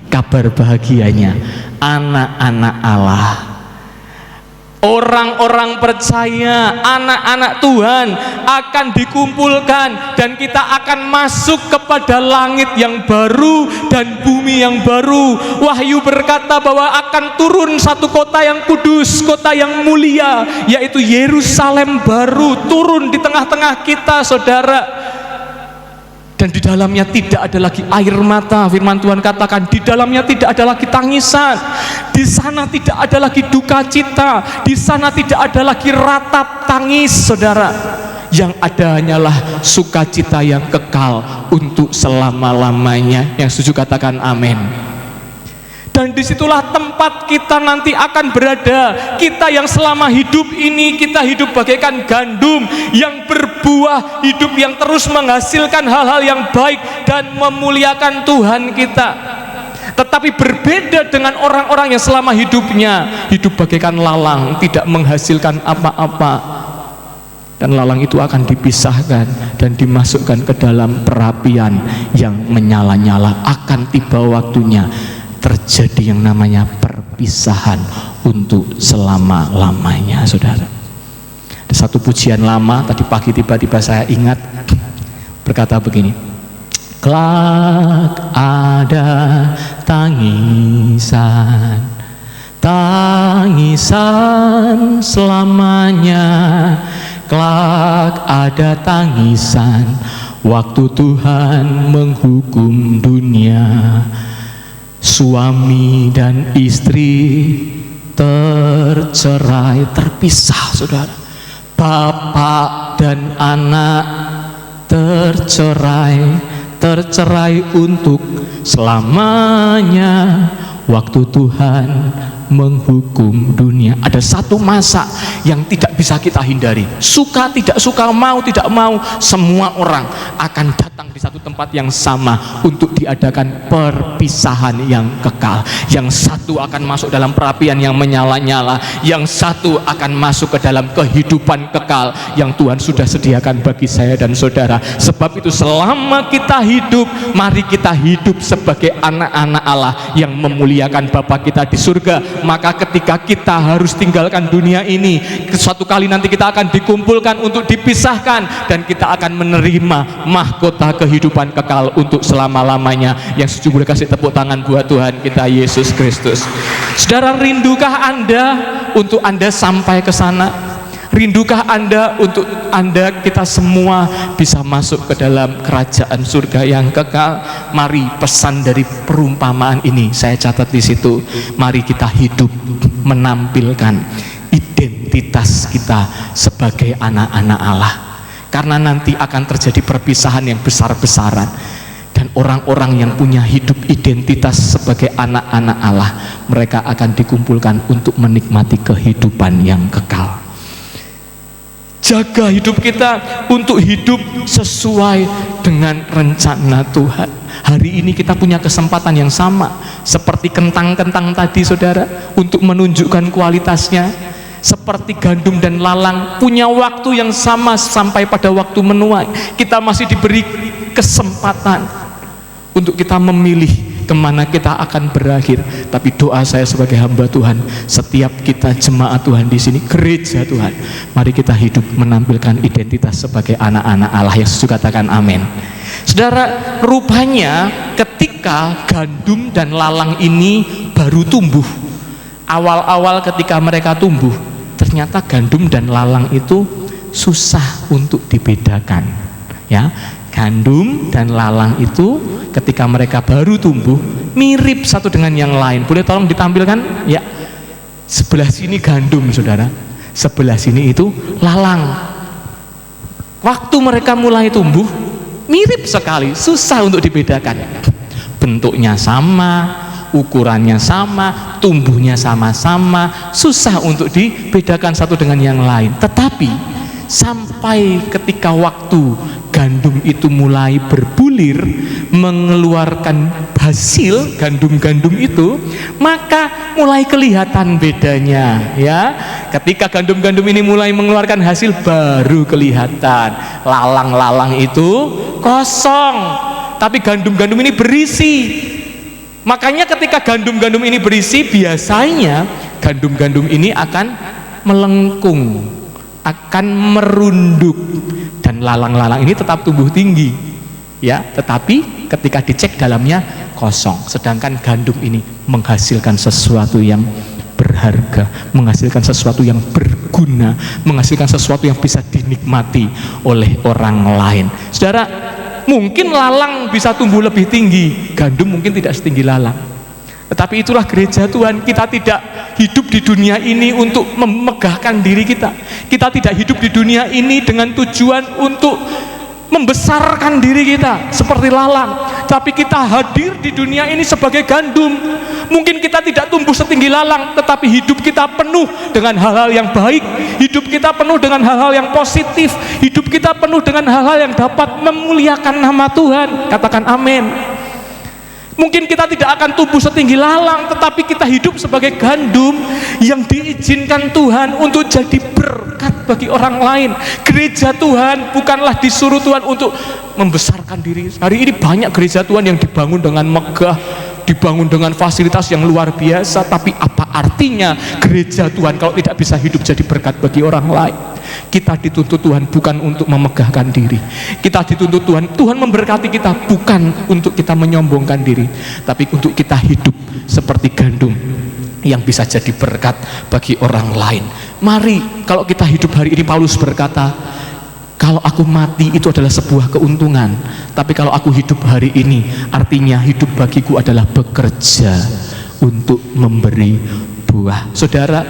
kabar bahagianya, anak-anak Allah, orang-orang percaya, anak-anak Tuhan akan dikumpulkan dan kita akan masuk kepada langit yang baru dan bumi yang baru. Wahyu berkata bahwa akan turun satu kota yang kudus, kota yang mulia, yaitu Yerusalem baru, turun di tengah-tengah kita, saudara. Dan di dalamnya tidak ada lagi air mata. Firman Tuhan katakan di dalamnya tidak ada lagi tangisan, di sana tidak ada lagi duka cita, di sana tidak ada lagi ratap tangis, saudara. Yang ada hanyalah sukacita yang kekal untuk selama-lamanya. Yang setuju katakan amin. Dan disitulah tempat kita nanti akan berada. Kita yang selama hidup ini kita hidup bagaikan gandum yang berbuah, hidup yang terus menghasilkan hal-hal yang baik dan memuliakan Tuhan kita. Tetapi berbeda dengan orang-orang yang selama hidupnya hidup bagaikan lalang, tidak menghasilkan apa-apa. Dan lalang itu akan dipisahkan dan dimasukkan ke dalam perapian yang menyala-nyala. Akan tiba waktunya terjadi yang namanya perpisahan untuk selama-lamanya, saudara. Ada satu pujian lama tadi pagi tiba-tiba saya ingat, berkata begini: kelak ada tangisan, tangisan selamanya. Kelak ada tangisan waktu Tuhan menghukum dunia. Suami dan istri tercerai, terpisah, saudara. Bapak dan anak tercerai, tercerai untuk selamanya waktu Tuhan menghukum dunia. Ada satu masa yang tidak bisa kita hindari. Suka tidak suka, mau tidak mau, semua orang akan datang di satu tempat yang sama untuk diadakan perpisahan yang kekal. Yang satu akan masuk dalam perapian yang menyala-nyala, yang satu akan masuk ke dalam kehidupan kekal yang Tuhan sudah sediakan bagi saya dan saudara. Sebab itu selama kita hidup, mari kita hidup sebagai anak-anak Allah yang memuliakan Bapa kita di surga. Maka ketika kita harus tinggalkan dunia ini, suatu kali nanti kita akan dikumpulkan untuk dipisahkan dan kita akan menerima mahkota kehidupan kekal untuk selama-lamanya. Yang setuju boleh kasih tepuk tangan buat Tuhan kita Yesus Kristus. Saudara, rindukah Anda untuk Anda sampai ke sana? Rindukah Anda untuk Anda, kita semua bisa masuk ke dalam kerajaan surga yang kekal? Mari, pesan dari perumpamaan ini saya catat di situ. Mari kita hidup menampilkan identitas kita sebagai anak-anak Allah. Karena nanti akan terjadi perpisahan yang besar-besaran. Dan orang-orang yang punya hidup identitas sebagai anak-anak Allah, mereka akan dikumpulkan untuk menikmati kehidupan yang kekal. Jaga hidup kita untuk hidup sesuai dengan rencana Tuhan. Hari ini kita punya kesempatan yang sama seperti kentang-kentang tadi, saudara, untuk menunjukkan kualitasnya. Seperti gandum dan lalang punya waktu yang sama sampai pada waktu menuai. Kita masih diberi kesempatan untuk kita memilih kemana kita akan berakhir. Tapi doa saya sebagai hamba Tuhan, setiap kita jemaat Tuhan di sini, gereja Tuhan, mari kita hidup menampilkan identitas sebagai anak-anak Allah. Yang setuju katakan amin. Saudara, rupanya ketika gandum dan lalang ini baru tumbuh, awal-awal ketika mereka tumbuh, ternyata gandum dan lalang itu susah untuk dibedakan. Ya, gandum dan lalang itu ketika mereka baru tumbuh mirip satu dengan yang lain. Boleh tolong ditampilkan? Ya, sebelah sini gandum, saudara, sebelah sini itu lalang. Waktu mereka mulai tumbuh mirip sekali, susah untuk dibedakan. Bentuknya sama, ukurannya sama, tumbuhnya sama-sama, susah untuk dibedakan satu dengan yang lain. Tetapi sampai ketika waktu gandum itu mulai berbulir, mengeluarkan hasil gandum-gandum itu, maka mulai kelihatan bedanya. Ya, ketika gandum-gandum ini mulai mengeluarkan hasil, baru kelihatan lalang-lalang itu kosong, tapi gandum-gandum ini berisi. Makanya ketika gandum-gandum ini berisi, biasanya gandum-gandum ini akan melengkung, akan merunduk, dan lalang-lalang ini tetap tumbuh tinggi, ya, tetapi ketika dicek dalamnya kosong. Sedangkan gandum ini menghasilkan sesuatu yang berharga, menghasilkan sesuatu yang berguna, menghasilkan sesuatu yang bisa dinikmati oleh orang lain. Saudara, mungkin lalang bisa tumbuh lebih tinggi, gandum mungkin tidak setinggi lalang. Tetapi itulah gereja Tuhan. Kita tidak hidup di dunia ini untuk memegahkan diri kita. Kita tidak hidup di dunia ini dengan tujuan untuk membesarkan diri kita seperti lalang. Tapi kita hadir di dunia ini sebagai gandum. Mungkin kita tidak tumbuh setinggi lalang, tetapi hidup kita penuh dengan hal-hal yang baik. Hidup kita penuh dengan hal-hal yang positif. Hidup kita penuh dengan hal-hal yang dapat memuliakan nama Tuhan. Katakan amin. Mungkin kita tidak akan tumbuh setinggi lalang, tetapi kita hidup sebagai gandum yang diizinkan Tuhan untuk jadi berkat bagi orang lain. Gereja Tuhan bukanlah disuruh Tuhan untuk membesarkan diri. Hari ini banyak gereja Tuhan yang dibangun dengan megah, dibangun dengan fasilitas yang luar biasa, tapi apa artinya gereja Tuhan kalau tidak bisa hidup jadi berkat bagi orang lain? Kita dituntut Tuhan bukan untuk memegahkan diri. Kita dituntut Tuhan memberkati kita bukan untuk kita menyombongkan diri, tapi untuk kita hidup seperti gandum yang bisa jadi berkat bagi orang lain. Mari, kalau kita hidup hari ini, Paulus berkata, kalau aku mati itu adalah sebuah keuntungan, tapi kalau aku hidup hari ini, artinya hidup bagiku adalah bekerja untuk memberi buah. Saudara,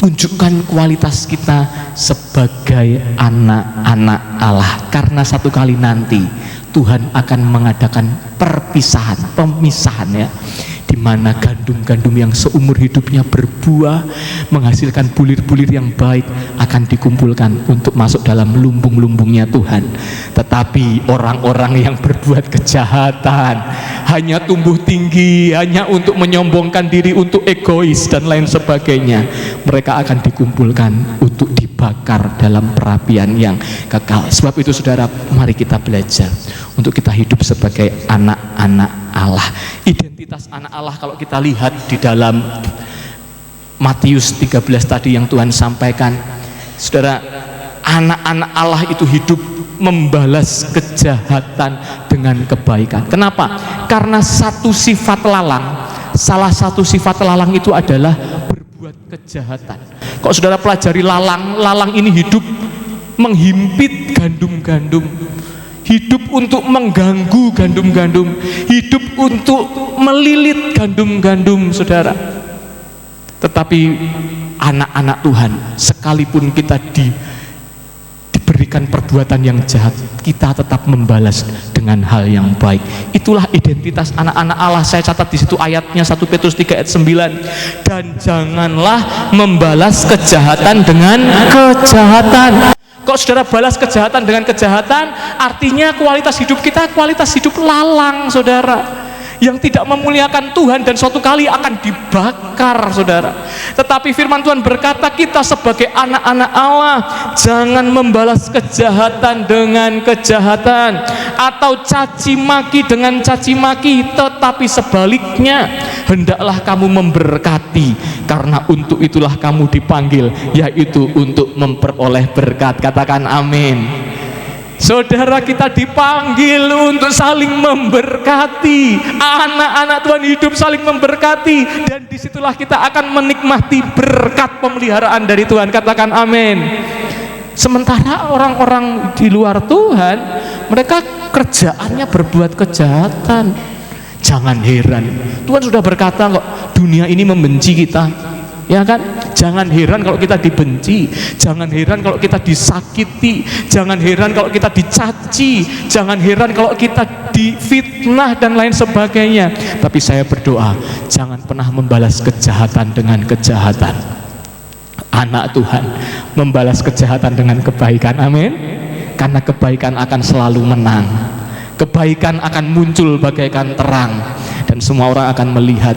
tunjukkan kualitas kita sebagai anak-anak Allah, karena satu kali nanti Tuhan akan mengadakan pemisahan ya, di mana gandum-gandum yang seumur hidupnya berbuah, menghasilkan bulir-bulir yang baik akan dikumpulkan untuk masuk dalam lumbung-lumbungnya Tuhan. Tetapi orang-orang yang berbuat kejahatan, hanya tumbuh tinggi, hanya untuk menyombongkan diri, untuk egois dan lain sebagainya, mereka akan dikumpulkan untuk dibakar dalam perapian yang kekal. Sebab itu saudara, mari kita belajar untuk kita hidup sebagai anak-anak Allah. Identitas anak Allah kalau kita lihat di dalam Matius 13 tadi yang Tuhan sampaikan, saudara, anak-anak Allah itu hidup membalas kejahatan dengan kebaikan. Kenapa? Karena satu sifat lalang, salah satu sifat lalang itu adalah berbuat kejahatan. Kok saudara pelajari lalang, lalang ini hidup menghimpit gandum-gandum, hidup untuk mengganggu gandum-gandum, hidup untuk melilit gandum-gandum, saudara. Tetapi anak-anak Tuhan, sekalipun kita diberikan perbuatan yang jahat, kita tetap membalas dengan hal yang baik. Itulah identitas anak-anak Allah. Saya catat di situ ayatnya 1 Petrus 3 ayat 9. Dan janganlah membalas kejahatan dengan kejahatan. Kok saudara balas kejahatan dengan kejahatan? Artinya kualitas hidup kita kualitas hidup lalang, saudara, yang tidak memuliakan Tuhan dan suatu kali akan dibakar, saudara. Tetapi firman Tuhan berkata, kita sebagai anak-anak Allah jangan membalas kejahatan dengan kejahatan atau caci maki dengan caci maki, tetapi sebaliknya hendaklah kamu memberkati, karena untuk itulah kamu dipanggil, yaitu untuk memperoleh berkat. Katakan amin. Saudara, kita dipanggil untuk saling memberkati. Anak-anak Tuhan hidup saling memberkati, dan disitulah kita akan menikmati berkat pemeliharaan dari Tuhan. Katakan amin. Sementara orang-orang di luar Tuhan, mereka kerjaannya berbuat kejahatan. Jangan heran, Tuhan sudah berkata kok, dunia ini membenci kita, ya kan? Jangan heran kalau kita dibenci, jangan heran kalau kita disakiti, jangan heran kalau kita dicaci, jangan heran kalau kita difitnah dan lain sebagainya. Tapi saya berdoa, jangan pernah membalas kejahatan dengan kejahatan. Anak Tuhan membalas kejahatan dengan kebaikan, amin. Karena kebaikan akan selalu menang, kebaikan akan muncul bagaikan terang, dan semua orang akan melihat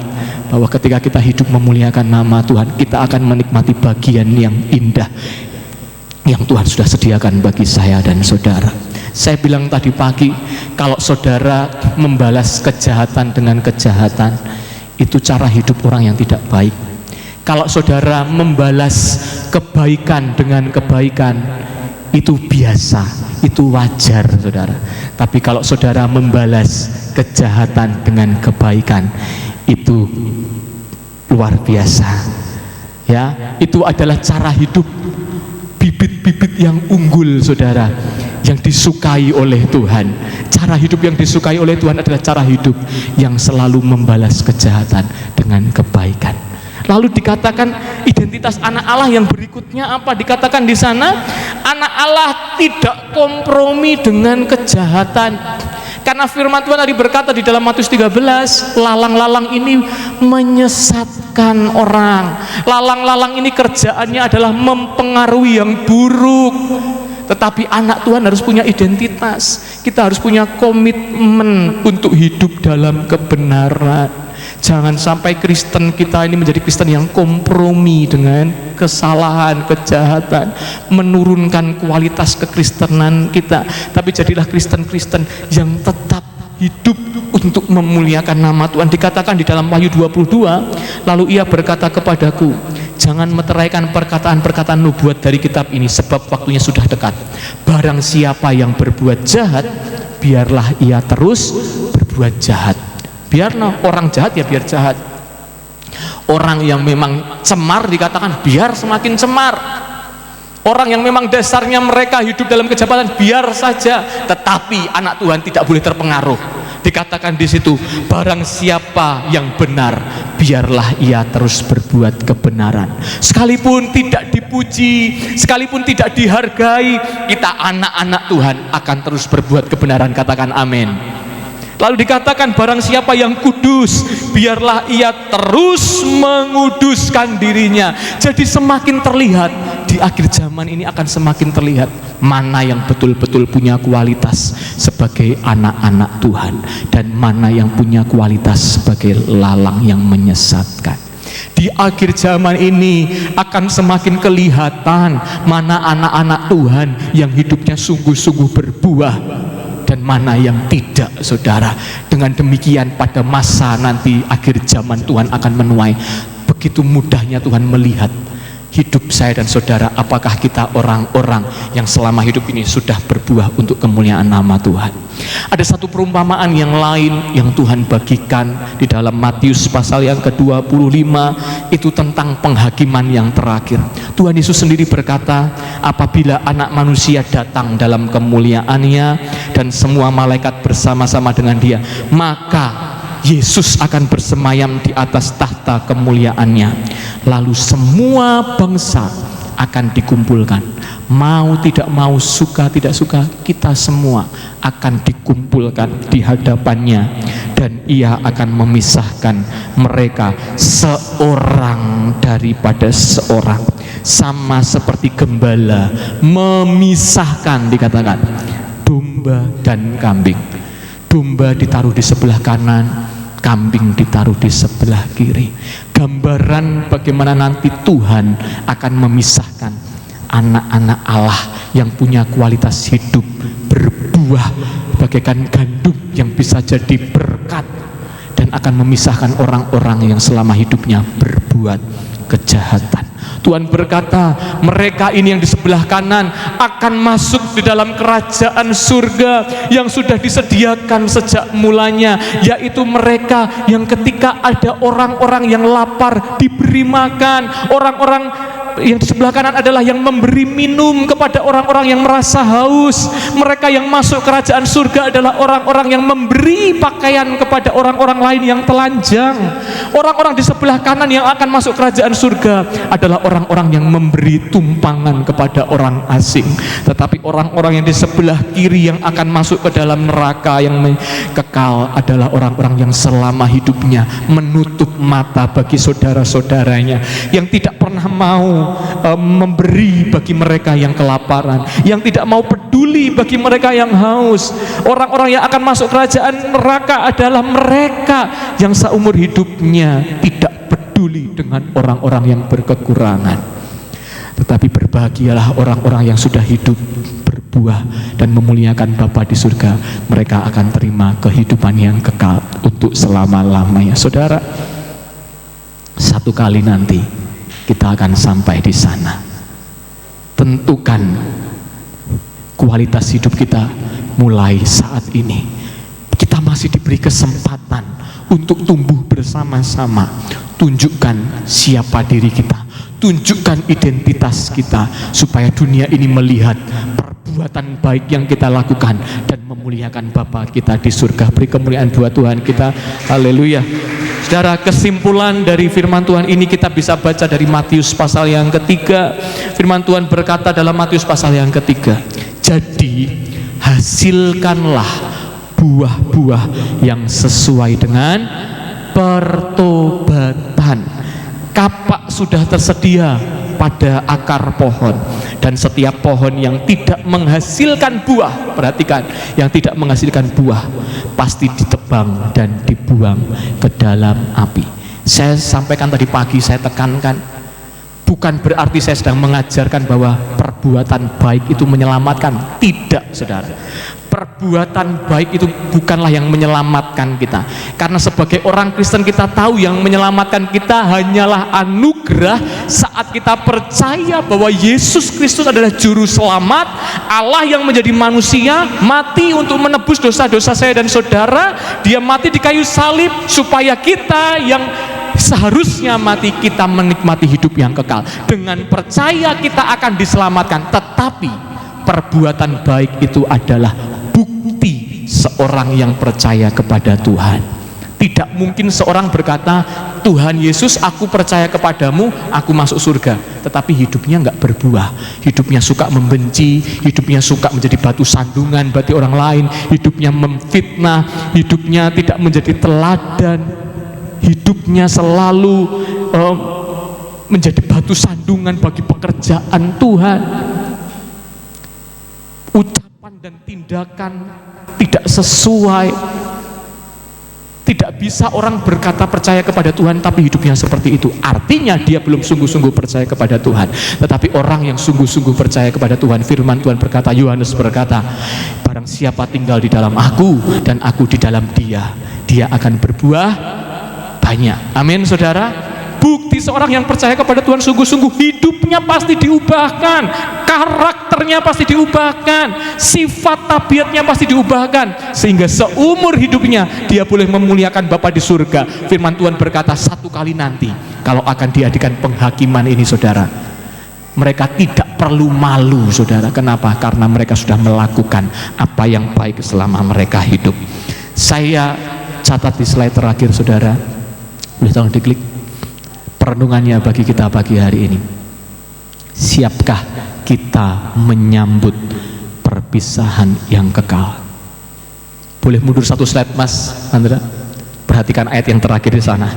bahwa ketika kita hidup memuliakan nama Tuhan, kita akan menikmati bagian yang indah yang Tuhan sudah sediakan bagi saya dan saudara. Saya bilang tadi pagi, kalau saudara membalas kejahatan dengan kejahatan, itu cara hidup orang yang tidak baik. Kalau saudara membalas kebaikan dengan kebaikan, itu biasa, itu wajar saudara. Tapi kalau saudara membalas kejahatan dengan kebaikan, itu luar biasa. Ya, itu adalah cara hidup, bibit-bibit yang unggul saudara, yang disukai oleh Tuhan. Cara hidup yang disukai oleh Tuhan adalah cara hidup yang selalu membalas kejahatan dengan kebaikan. Lalu dikatakan identitas anak Allah yang berikutnya apa? Dikatakan di sana, anak Allah tidak kompromi dengan kejahatan. Karena firman Tuhan tadi berkata di dalam Matius 13, lalang-lalang ini menyesatkan orang. Lalang-lalang ini kerjaannya adalah mempengaruhi yang buruk. Tetapi anak Tuhan harus punya identitas. Kita harus punya komitmen untuk hidup dalam kebenaran. Jangan sampai Kristen kita ini menjadi Kristen yang kompromi dengan kesalahan, kejahatan, menurunkan kualitas kekristenan kita. Tapi jadilah Kristen-Kristen yang tetap hidup untuk memuliakan nama Tuhan. Dikatakan di dalam Wahyu 22, lalu ia berkata kepadaku, jangan meteraikan perkataan-perkataan nubuat dari kitab ini, sebab waktunya sudah dekat. Barang siapa yang berbuat jahat, biarlah ia terus berbuat jahat. Biarlah orang jahat ya biar jahat. Orang yang memang cemar dikatakan biar semakin cemar. Orang yang memang dasarnya mereka hidup dalam kejahatan biar saja. Tetapi anak Tuhan tidak boleh terpengaruh. Dikatakan di situ, barang siapa yang benar, biarlah ia terus berbuat kebenaran. Sekalipun tidak dipuji, sekalipun tidak dihargai, kita anak-anak Tuhan akan terus berbuat kebenaran. Katakan amin. Lalu dikatakan barang siapa yang kudus, biarlah ia terus menguduskan dirinya. Jadi semakin terlihat di akhir zaman ini, akan semakin terlihat mana yang betul-betul punya kualitas sebagai anak-anak Tuhan dan mana yang punya kualitas sebagai lalang yang menyesatkan. Di akhir zaman ini akan semakin kelihatan mana anak-anak Tuhan yang hidupnya sungguh-sungguh berbuah dan mana yang tidak, saudara. Dengan demikian pada masa nanti akhir zaman Tuhan akan menuai. Begitu mudahnya Tuhan melihat hidup saya dan saudara, apakah kita orang-orang yang selama hidup ini sudah berbuah untuk kemuliaan nama Tuhan. Ada satu perumpamaan yang lain yang Tuhan bagikan di dalam Matius pasal yang ke-25, itu tentang penghakiman yang terakhir. Tuhan Yesus sendiri berkata, apabila anak manusia datang dalam kemuliaannya dan semua malaikat bersama-sama dengan dia, maka Yesus akan bersemayam di atas tahta kemuliaannya. Lalu semua bangsa akan dikumpulkan. Mau tidak mau, suka tidak suka, kita semua akan dikumpulkan di hadapannya. Dan ia akan memisahkan mereka seorang daripada seorang. Sama seperti gembala memisahkan, dikatakan, domba dan kambing. Domba ditaruh di sebelah kanan, kambing ditaruh di sebelah kiri. Gambaran bagaimana nanti Tuhan akan memisahkan anak-anak Allah yang punya kualitas hidup berbuah bagaikan gandum yang bisa jadi berkat, dan akan memisahkan orang-orang yang selama hidupnya berbuat kejahatan. Tuhan berkata, mereka ini yang di sebelah kanan akan masuk di dalam kerajaan surga yang sudah disediakan sejak mulanya, yaitu mereka yang ketika ada orang-orang yang lapar diberi makan. Orang-orang yang di sebelah kanan adalah yang memberi minum kepada orang-orang yang merasa haus. Mereka yang masuk kerajaan surga adalah orang-orang yang memberi pakaian kepada orang-orang lain yang telanjang. Orang-orang di sebelah kanan yang akan masuk kerajaan surga adalah orang-orang yang memberi tumpangan kepada orang asing. Tetapi orang-orang yang di sebelah kiri yang akan masuk ke dalam neraka yang kekal adalah orang-orang yang selama hidupnya menutup mata bagi saudara-saudaranya, yang tidak pernah mau memberi bagi mereka yang kelaparan, yang tidak mau peduli bagi mereka yang haus. Orang-orang yang akan masuk kerajaan neraka adalah mereka yang seumur hidupnya tidak peduli dengan orang-orang yang berkekurangan. Tetapi berbahagialah orang-orang yang sudah hidup berbuah dan memuliakan Bapa di surga. Mereka akan terima kehidupan yang kekal untuk selama-lamanya. Saudara, satu kali nanti kita akan sampai di sana. Tentukan kualitas hidup kita mulai saat ini. Kita masih diberi kesempatan untuk tumbuh bersama-sama. Tunjukkan siapa diri kita, tunjukkan identitas kita, supaya dunia ini melihat perbuatan baik yang kita lakukan dan memuliakan Bapa kita di surga. Beri kemuliaan buat Tuhan kita. Haleluya. Saudara, kesimpulan dari firman Tuhan ini kita bisa baca dari Matius pasal yang ketiga. Firman Tuhan berkata dalam Matius pasal yang ketiga, jadi hasilkanlah buah-buah yang sesuai dengan pertobatan. Kapak sudah tersedia pada akar pohon, dan setiap pohon yang tidak menghasilkan buah, perhatikan, yang tidak menghasilkan buah pasti ditebang dan dibuang ke dalam api. Saya sampaikan tadi pagi, saya tekankan, bukan berarti saya sedang mengajarkan bahwa perbuatan baik itu menyelamatkan. Tidak, saudara. Perbuatan baik itu bukanlah yang menyelamatkan kita. Karena sebagai orang Kristen kita tahu yang menyelamatkan kita hanyalah anugerah saat kita percaya bahwa Yesus Kristus adalah juru selamat, Allah yang menjadi manusia, mati untuk menebus dosa-dosa saya dan saudara. Dia mati di kayu salib supaya kita yang seharusnya mati, kita menikmati hidup yang kekal. Dengan percaya kita akan diselamatkan. Tetapi perbuatan baik itu adalah bukti seorang yang percaya kepada Tuhan. Tidak mungkin seorang berkata, Tuhan Yesus, aku percaya kepadamu, aku masuk surga, tetapi hidupnya nggak berbuah. Hidupnya suka membenci, hidupnya suka menjadi batu sandungan bagi orang lain, hidupnya memfitnah, hidupnya tidak menjadi teladan, hidupnya selalu menjadi batu sandungan bagi pekerjaan Tuhan. Ucapan dan tindakan tidak sesuai. Tidak bisa orang berkata percaya kepada Tuhan tapi hidupnya seperti itu. Artinya dia belum sungguh-sungguh percaya kepada Tuhan. Tetapi orang yang sungguh-sungguh percaya kepada Tuhan, firman Tuhan berkata, Yohanes berkata, barang siapa tinggal di dalam aku dan aku di dalam dia, dia akan berbuah banyak. Amin, saudara. Bukti seorang yang percaya kepada Tuhan sungguh-sungguh, hidupnya pasti diubahkan, karakternya pasti diubahkan, sifat tabiatnya pasti diubahkan, sehingga seumur hidupnya dia boleh memuliakan Bapa di surga. Firman Tuhan berkata, satu kali nanti kalau akan diadakan penghakiman ini, saudara, mereka tidak perlu malu, saudara. Kenapa? Karena mereka sudah melakukan apa yang baik selama mereka hidup. Saya catat di slide terakhir, saudara, boleh tolong diklik perenungannya bagi kita pagi hari ini. Siapkah kita menyambut perpisahan yang kekal? Boleh mundur satu slide, Mas Andra? Perhatikan ayat yang terakhir di sana.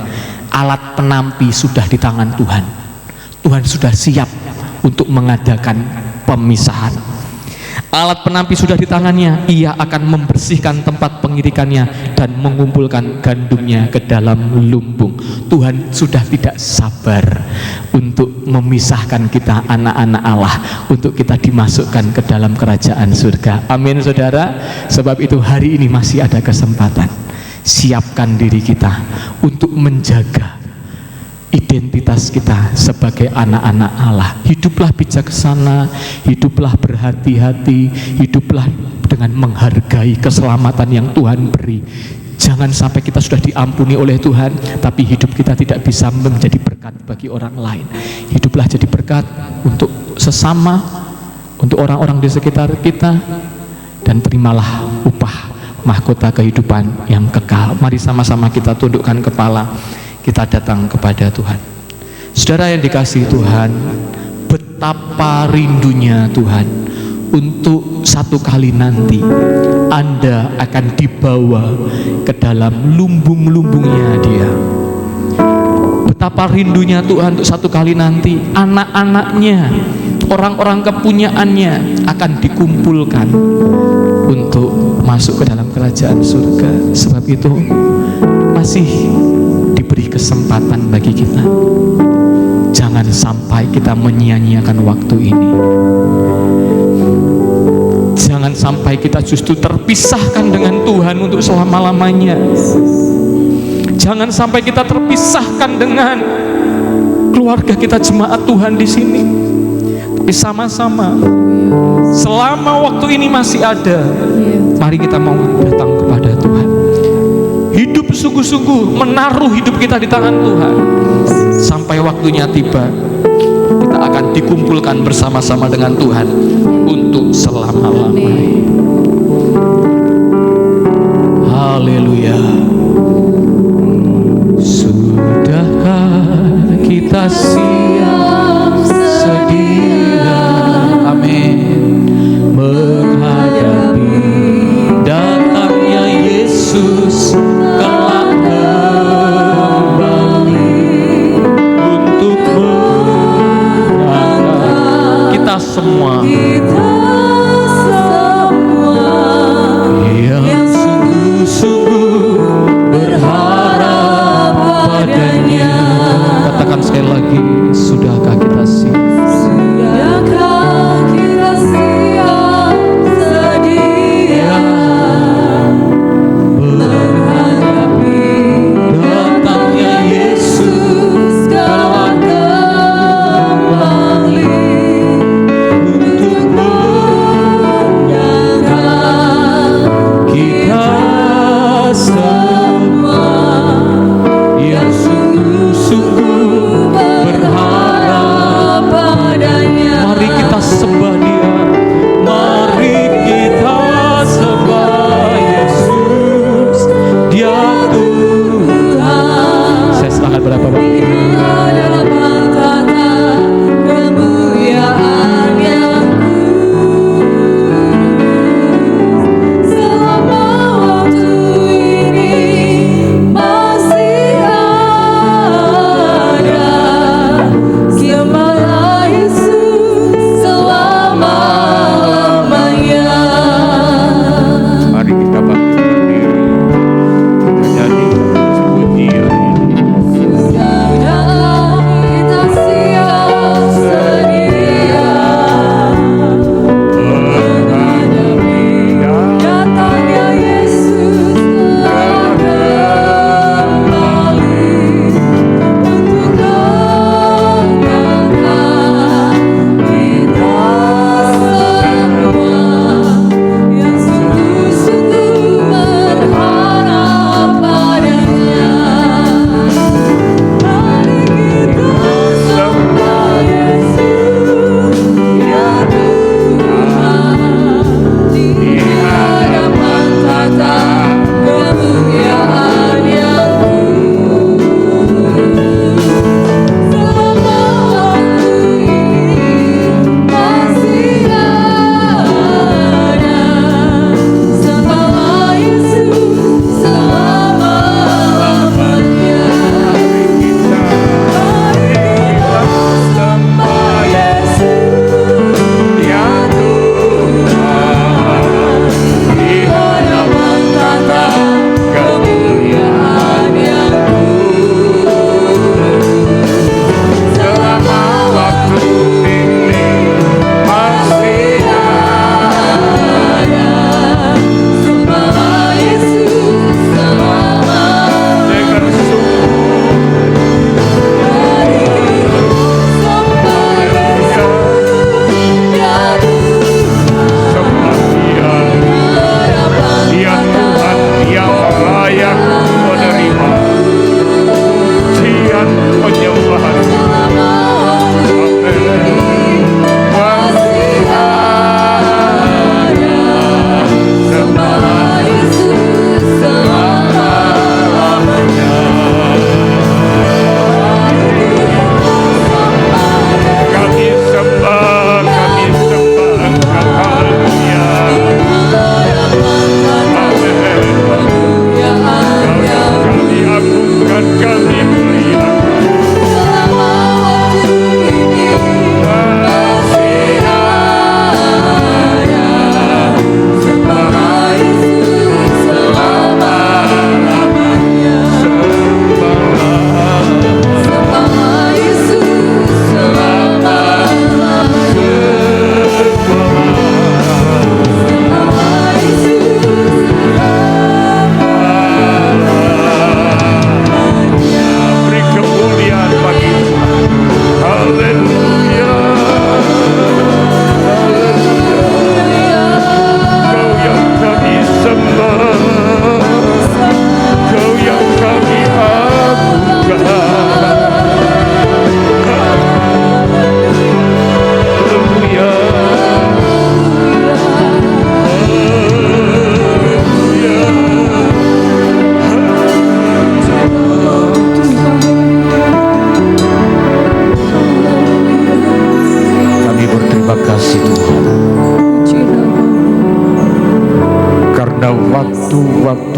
Alat penampi sudah di tangan Tuhan. Tuhan sudah siap untuk mengadakan pemisahan. Alat penampi sudah di tangannya. Ia akan membersihkan tempat pengirikannya dan mengumpulkan gandumnya ke dalam lumbung. Tuhan sudah tidak sabar untuk memisahkan kita, anak-anak Allah, untuk kita dimasukkan ke dalam kerajaan surga. Amin, saudara. Sebab itu hari ini masih ada kesempatan. Siapkan diri kita untuk menjaga identitas kita sebagai anak-anak Allah. Hiduplah bijaksana, hiduplah berhati-hati, hiduplah dengan menghargai keselamatan yang Tuhan beri. Jangan sampai kita sudah diampuni oleh Tuhan, tapi hidup kita tidak bisa menjadi berkat bagi orang lain. Hiduplah jadi berkat untuk sesama, untuk orang-orang di sekitar kita, dan terimalah upah mahkota kehidupan yang kekal. Mari sama-sama kita tundukkan kepala, kita datang kepada Tuhan. Saudara yang dikasihi Tuhan, betapa rindunya Tuhan untuk satu kali nanti Anda akan dibawa ke dalam lumbung-lumbungnya Dia. Betapa rindunya Tuhan untuk satu kali nanti anak-anaknya, orang-orang kepunyaannya akan dikumpulkan untuk masuk ke dalam kerajaan surga. Sebab itu masih diberi kesempatan bagi kita. Jangan sampai kita menyia-nyiakan waktu ini. Jangan sampai kita justru terpisahkan dengan Tuhan untuk selama-lamanya. Jangan sampai kita terpisahkan dengan keluarga kita jemaat Tuhan di sini. Tapi sama-sama, selama waktu ini masih ada, mari kita mau datang kepada Tuhan. Hidup sungguh-sungguh, menaruh hidup kita di tangan Tuhan. Sampai waktunya tiba, kita akan dikumpulkan bersama-sama dengan Tuhan untuk selama-lamanya. Haleluya. Sudahkah kita siap sedia, amin, menghadapi datangnya Yesus kelak kembali untuk menangkan kita semua yang sungguh-sungguh berharap padanya. Katakan sekali lagi,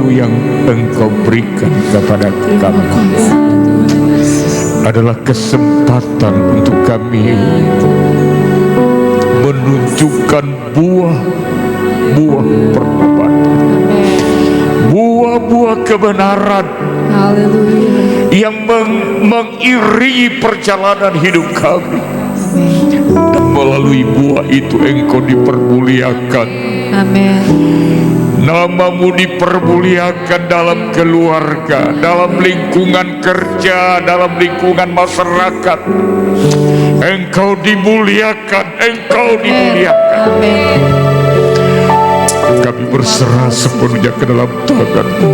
baru yang Engkau berikan kepada kami adalah kesempatan untuk kami menunjukkan buah-buah pertobatan, buah-buah kebenaran yang mengiringi perjalanan hidup kami. Dan melalui buah itu Engkau dipermuliakan. Amin. Namamu dipermuliakan dalam keluarga, dalam lingkungan kerja, dalam lingkungan masyarakat. Engkau dimuliakan, Engkau dimuliakan. Amin. Kami berserah sepenuhnya ke dalam tangan-Mu.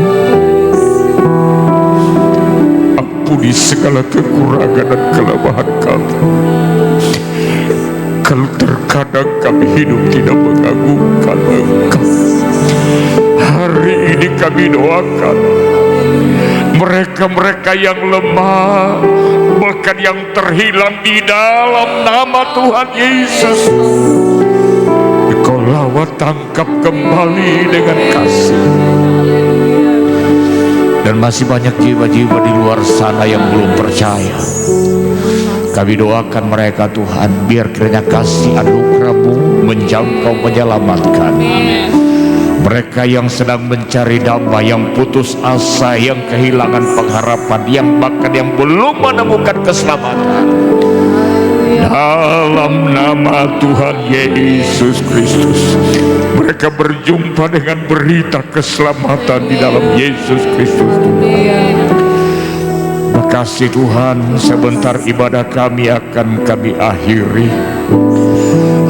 Ampuni segala kekurangan dan kelemahan kami. Kalau terkadang kami hidup tidak mengagungkan Engkau, hari ini kami doakan mereka-mereka yang lemah, bahkan yang terhilang, di dalam nama Tuhan Yesus, Engkau lawat, tangkap kembali dengan kasih. Dan masih banyak jiwa-jiwa di luar sana yang belum percaya. Kami doakan mereka Tuhan, biar kiranya kasih anugerah-Mu menjangkau, menyelamatkan. Mereka yang sedang mencari damai, yang putus asa, yang kehilangan pengharapan, yang bahkan yang belum menemukan keselamatan, dalam nama Tuhan Yesus Kristus, mereka berjumpa dengan berita keselamatan di dalam Yesus Kristus. Makasih Tuhan, sebentar ibadah kami akan kami akhiri.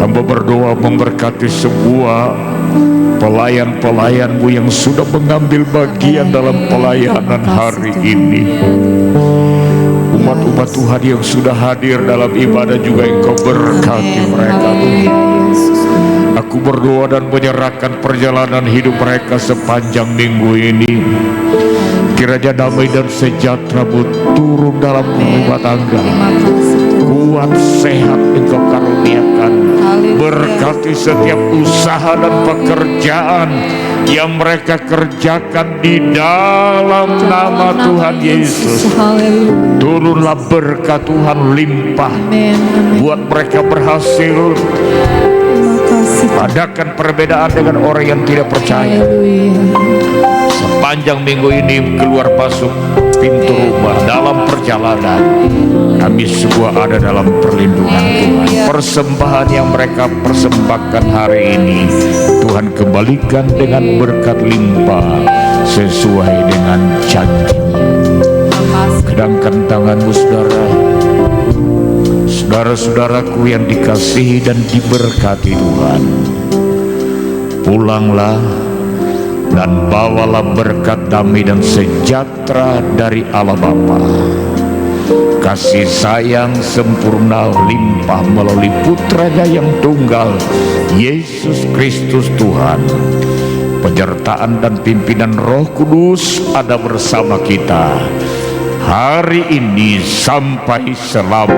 Hamba berdoa memberkati semua pelayan-pelayan-Mu yang sudah mengambil bagian dalam pelayanan hari ini. Umat-umat Tuhan yang sudah hadir dalam ibadah juga Engkau berkati mereka Tuhan. Aku berdoa dan menyerahkan perjalanan hidup mereka sepanjang minggu ini. Kiranya damai dan sejahtera-Mu turun dalam rumah tangga. Kuat, sehat Engkau karuniakan. Berkati setiap usaha dan pekerjaan yang mereka kerjakan di dalam nama Tuhan Yesus. Turunlah berkat Tuhan limpah, buat mereka berhasil. Adakan perbedaan dengan orang yang tidak percaya. Sepanjang minggu ini keluar masuk pintu rumah, dalam perjalanan kami semua ada dalam perlindungan Tuhan. Persembahan yang mereka persembahkan hari ini Tuhan kembalikan dengan berkat limpah sesuai dengan janji. Kedangkan tangan-Mu saudara-saudaraku yang dikasihi dan diberkati Tuhan. Pulanglah dan bawalah berkat damai dan sejahtera dari Allah Bapa. Kasih sayang sempurna limpah melalui Putranya yang tunggal, Yesus Kristus Tuhan. Penyertaan dan pimpinan Roh Kudus ada bersama kita hari ini sampai selama